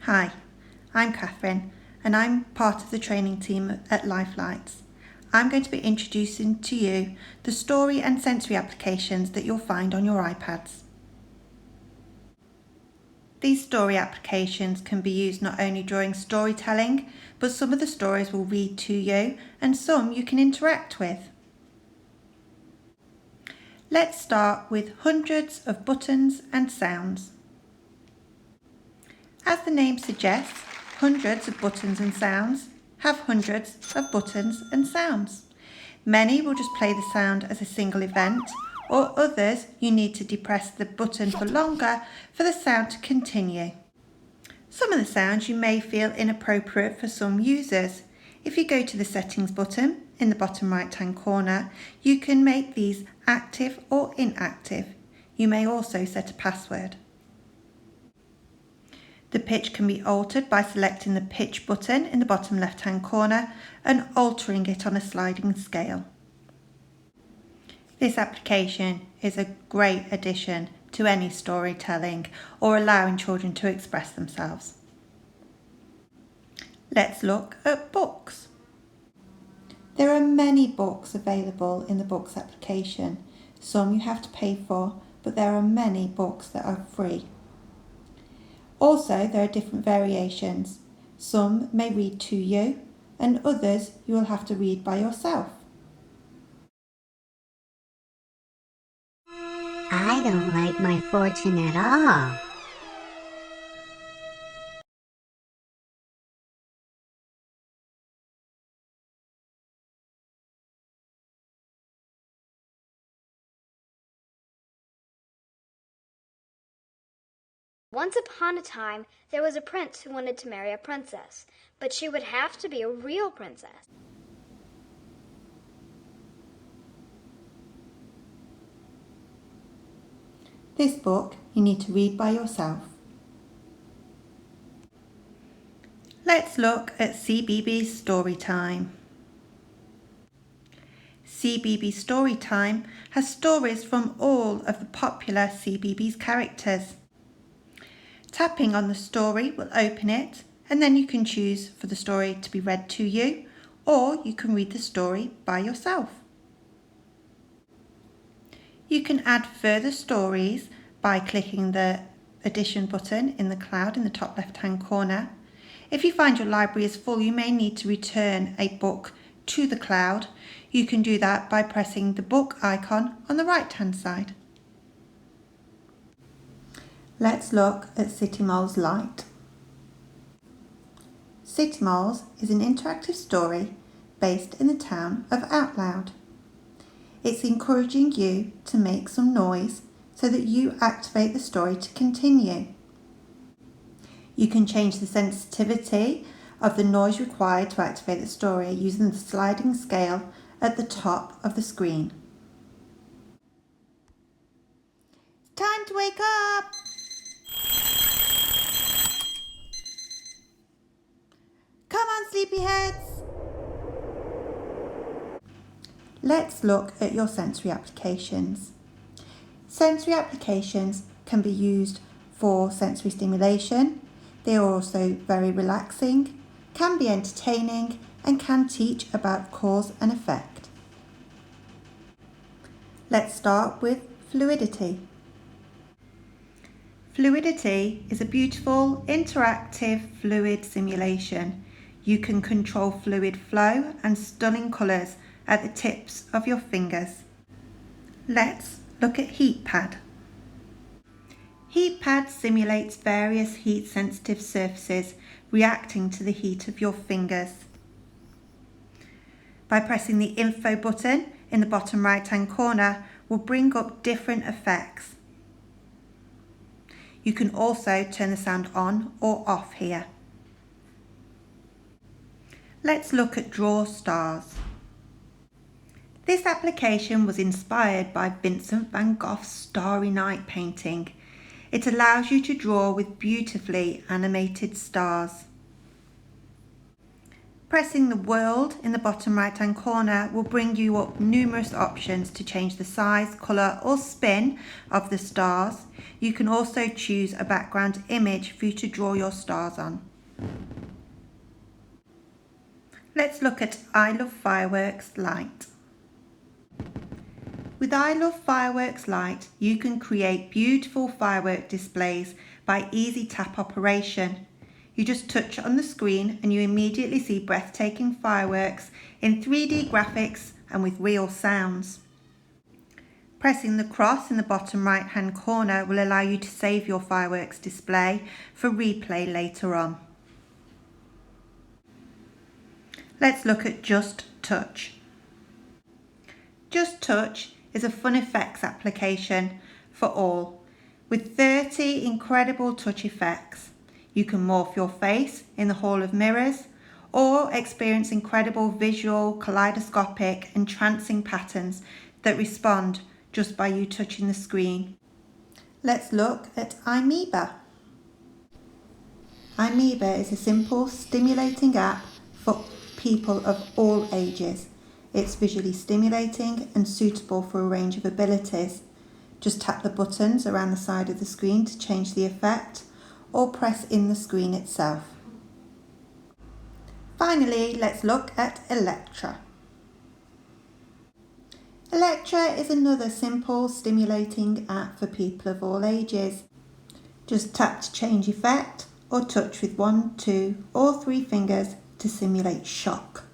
Hi, I'm Catherine and I'm part of the training team at Lifelites. I'm going to be introducing to you the story and sensory applications that you'll find on your iPads. These story applications can be used not only during storytelling, but some of the stories will read to you and some you can interact with. Let's start with hundreds of buttons and sounds. As the name suggests, hundreds of buttons and sounds have hundreds of buttons and sounds. Many will just play the sound as a single event, or others you need to depress the button for longer for the sound to continue. Some of the sounds you may feel inappropriate for some users. If you go to the settings button in the bottom right hand corner, you can make these active or inactive. You may also set a password. The pitch can be altered by selecting the pitch button in the bottom left hand corner and altering it on a sliding scale. This application is a great addition to any storytelling or allowing children to express themselves. Let's look at books. There are many books available in the books application. Some you have to pay for, but there are many books that are free. Also, there are different variations. Some may read to you and others you will have to read by yourself. I don't like my fortune at all. Once upon a time, there was a prince who wanted to marry a princess, but she would have to be a real princess. This book you need to read by yourself. Let's look at CBeebies Storytime. CBeebies Storytime has stories from all of the popular CBeebies characters. Tapping on the story will open it, and then you can choose for the story to be read to you, or you can read the story by yourself. You can add further stories by clicking the Addition button in the cloud in the top left hand corner. If you find your library is full, you may need to return a book to the cloud. You can do that by pressing the book icon on the right hand side. Let's look at City Mole's Light. City Moles is an interactive story based in the town of Outloud. It's encouraging you to make some noise so that you activate the story to continue. You can change the sensitivity of the noise required to activate the story using the sliding scale at the top of the screen. Time to wake up! Come on, sleepyheads! Let's look at your sensory applications. Sensory applications can be used for sensory stimulation. They are also very relaxing, can be entertaining, and can teach about cause and effect. Let's start with fluidity. Fluidity is a beautiful, interactive fluid simulation. You can control fluid flow and stunning colours at the tips of your fingers. Let's look at HeatPad. HeatPad simulates various heat-sensitive surfaces reacting to the heat of your fingers. By pressing the Info button in the bottom right-hand corner will bring up different effects. You can also turn the sound on or off here. Let's look at Draw Stars. This application was inspired by Vincent van Gogh's Starry Night painting. It allows you to draw with beautifully animated stars. Pressing the world in the bottom right hand corner will bring you up numerous options to change the size, colour or spin of the stars. You can also choose a background image for you to draw your stars on. Let's look at I Love Fireworks Light. With I Love Fireworks Light, you can create beautiful firework displays by easy tap operation. You just touch on the screen and you immediately see breathtaking fireworks in 3D graphics and with real sounds. Pressing the cross in the bottom right hand corner will allow you to save your fireworks display for replay later on. Let's look at Just Touch. Just Touch is a fun effects application for all. With 30 incredible touch effects, you can morph your face in the Hall of Mirrors or experience incredible visual, kaleidoscopic, entrancing patterns that respond just by you touching the screen. Let's look at iMeba. iMeba is a simple, stimulating app for people of all ages. It's visually stimulating and suitable for a range of abilities. Just tap the buttons around the side of the screen to change the effect, or press in the screen itself. Finally, let's look at Electra. Electra is another simple, stimulating app for people of all ages. Just tap to change effect or touch with 1, 2 or 3 fingers to simulate shock.